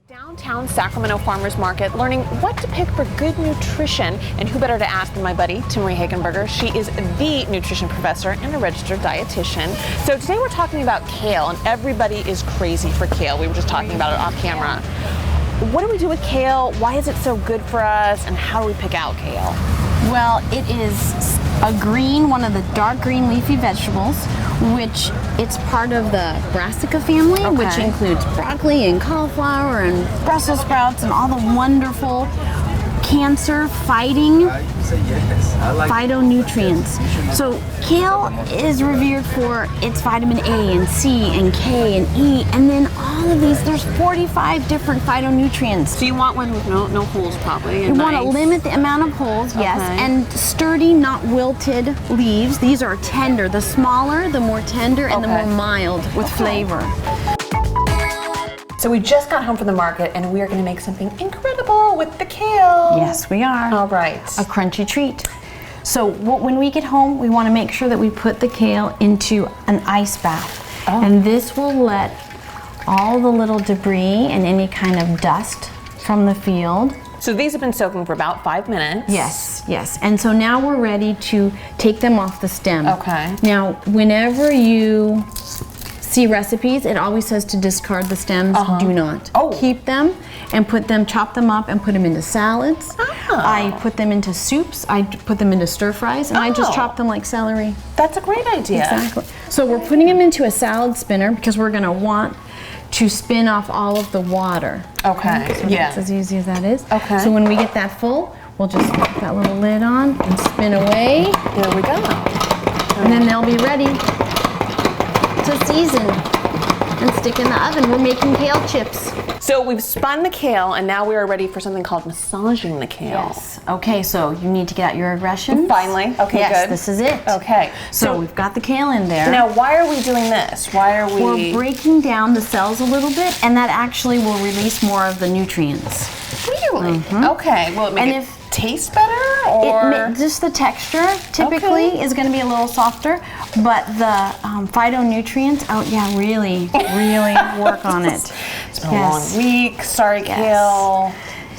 Downtown Sacramento Farmers Market, learning what to pick for good nutrition, and who better to ask than my buddy, Timmerie Hagenberger. She is the nutrition professor and a registered dietitian. So today we're talking about kale, and everybody is crazy for kale. We were just talking about it off camera. What do we do with kale? Why is it so good for us, and how do we pick out kale? Well, it is a green, one of the dark green leafy vegetables, which it's part of the brassica family, which includes broccoli and cauliflower and Brussels sprouts and all the wonderful cancer-fighting phytonutrients. So kale is revered for its vitamin A and C and K and E, and then all of these, there's 45 different phytonutrients. So you want one with no holes probably. You want to limit the amount of holes, yes, and sturdy, not wilted leaves. These are tender. The smaller, the more tender, and the more mild with flavor. So we just got home from the market, and we are going to make something incredible with the kale. Yes, we are. All right. A crunchy treat. So when we get home, we want to make sure that we put the kale into an ice bath. And this will let all the little debris and any kind of dust from the field. So these have been soaking for about 5 minutes. Yes, yes. And so now we're ready to take them off the stem. Okay. Now, whenever you see recipes, it always says to discard the stems. Do not. Keep them and chop them up and put them into salads. I put them into soups. I put them into stir fries, and I just chop them like celery. That's a great idea. Exactly. So we're putting them into a salad spinner because we're going to want to spin off all of the water. Okay. So that's as easy as that is. Okay. So when we get that full, we'll just put that little lid on and spin away. There we go. And then they'll be ready to season and stick in the oven. We're making kale chips. So we've spun the kale, and now we are ready for something called massaging the kale. Yes. Okay, so you need to get out your aggressions. Finally. Okay, yes, good. This is it. Okay. So we've got the kale in there. Now, why are we doing this? Why are we... We're breaking down the cells a little bit, and that actually will release more of the nutrients. Really? Okay. Will it make it taste better, or? Just the texture typically is going to be a little softer, but the phytonutrients, really work on it. It's been a long week. Sorry, kale.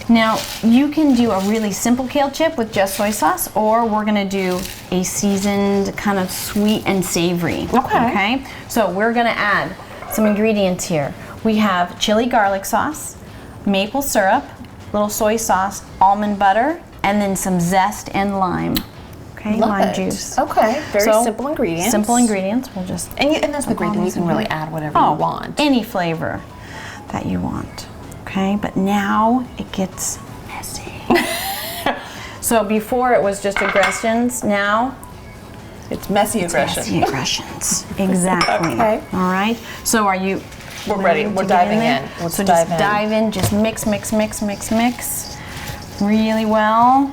Now, you can do a really simple kale chip with just soy sauce, or we're going to do a seasoned kind of sweet and savory. Okay. So we're going to add some ingredients here. We have chili garlic sauce, maple syrup, little soy sauce, almond butter, and then some zest and lime. Okay, lime juice. Okay, very simple ingredients. Simple ingredients. We'll just and that's the great thing. You can really add whatever you want. Any flavor that you want. Okay, but now it gets messy. So before it was just aggressions. Now it's messy aggressions. Messy aggressions. Exactly. Okay. All right. So are you? We're ready. We're diving in. So just dive in. Just mix really well.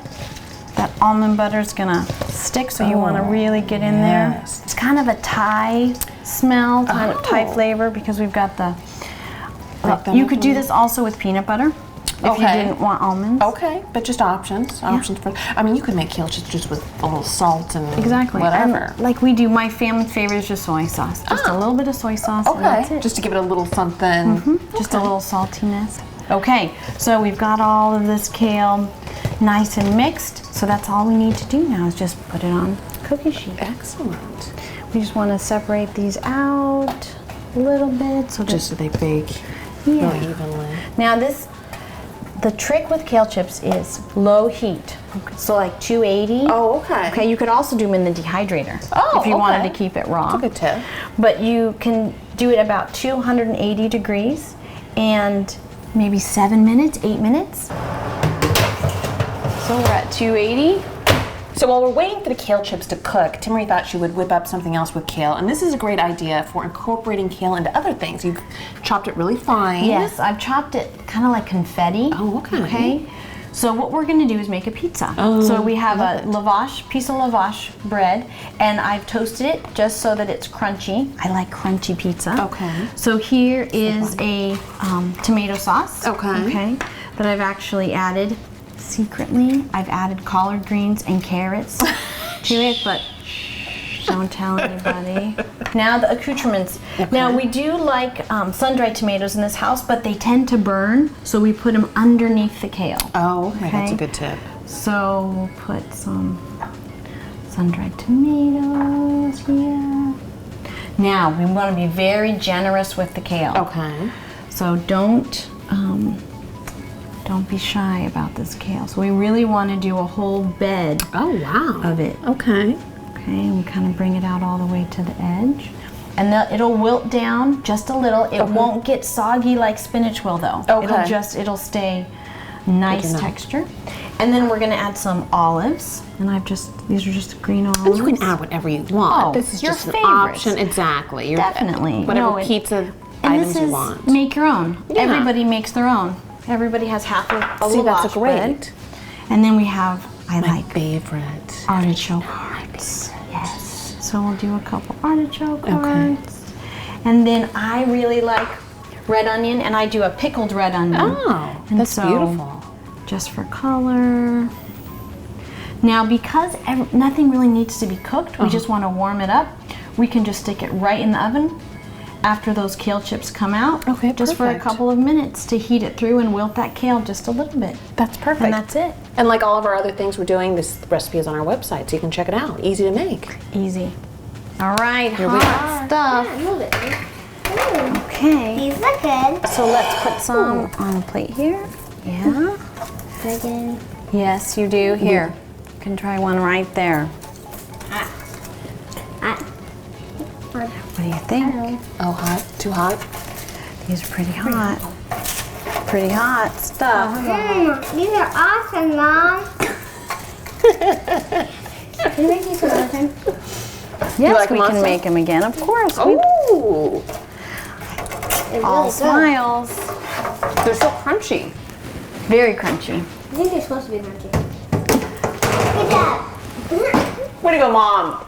That almond butter is gonna stick, so you want to really get in there. It's kind of a Thai smell, kind of Thai flavor, because we've got the. You could do this also with peanut butter if you didn't want almonds. Okay, but just options. Options for. I mean, you could make kale chips just with a little salt and whatever. And like we do. My family's favorite is just soy sauce. Just a little bit of soy sauce. And that's it. Just to give it a little something. Just a little saltiness. Okay, so we've got all of this kale nice and mixed. So that's all we need to do now is just put it on cookie sheet. Excellent. We just want to separate these out a little bit, so just so they bake really evenly. Now the trick with kale chips is low heat. So like 280. Oh, okay. Okay, you could also do them in the dehydrator if you wanted to keep it raw. That's a good tip. But you can do it about 280 degrees and maybe 7 minutes, 8 minutes. So we're at 280. So while we're waiting for the kale chips to cook, Timmerie thought she would whip up something else with kale, and this is a great idea for incorporating kale into other things. You've chopped it really fine. Yes, I've chopped it kind of like confetti. Oh, okay. Okay. So what we're going to do is make a pizza. So we have a piece of lavash bread, and I've toasted it just so that it's crunchy. I like crunchy pizza. Okay. So here is a tomato sauce. Okay. That I've actually added secretly. I've added collard greens and carrots to it, but Don't tell anybody. Now the accoutrements. Okay. Now we do like sun-dried tomatoes in this house, but they tend to burn, so we put them underneath the kale. Oh, okay. That's a good tip. So we'll put some sun-dried tomatoes here. Now we want to be very generous with the kale. Okay. So don't be shy about this kale. So we really want to do a whole bed of it. Okay. Okay, and we kind of bring it out all the way to the edge. And it'll wilt down just a little. It won't get soggy like spinach will though. Okay. It'll stay nice texture. And then we're gonna add some olives. And these are just green olives. And you can add whatever you want. Oh, this is your just an favorites. option. Exactly. Definitely. Whatever pizza items you want. Make your own. Yeah. Everybody makes their own. Everybody has half a See, little that's great. bread. And then we have, I My like favorite. artichoke hearts. Yes. So we'll do a couple artichoke Okay. hearts. And then I really like red onion, and I do a pickled red onion. Oh, And that's so, beautiful. Just for color. Now, because nothing really needs to be cooked, we just want to warm it up. We can just stick it right in the oven after those kale chips come out. Okay, just for a perfect. couple of minutes to heat it through and wilt that kale just a little bit. That's perfect. And that's it. And like all of our other things we're doing, this recipe is on our website, so you can check it out. Easy to make. Easy. All right, Here we hot stuff. Move it. Okay. These look good. So let's put some on a plate here. Yeah. Again. Yes, you do. Here. You can try one right there. What do you think? Oh, hot? Too hot? These are pretty hot. Pretty hot stuff. These are awesome, Mom. Can you make these one more time? Yes, like we them can also? make them again, of course. Ooh, They're All really good. smiles. they're so crunchy. Very crunchy. I think they're supposed to be crunchy. Good job. Way to go, Mom.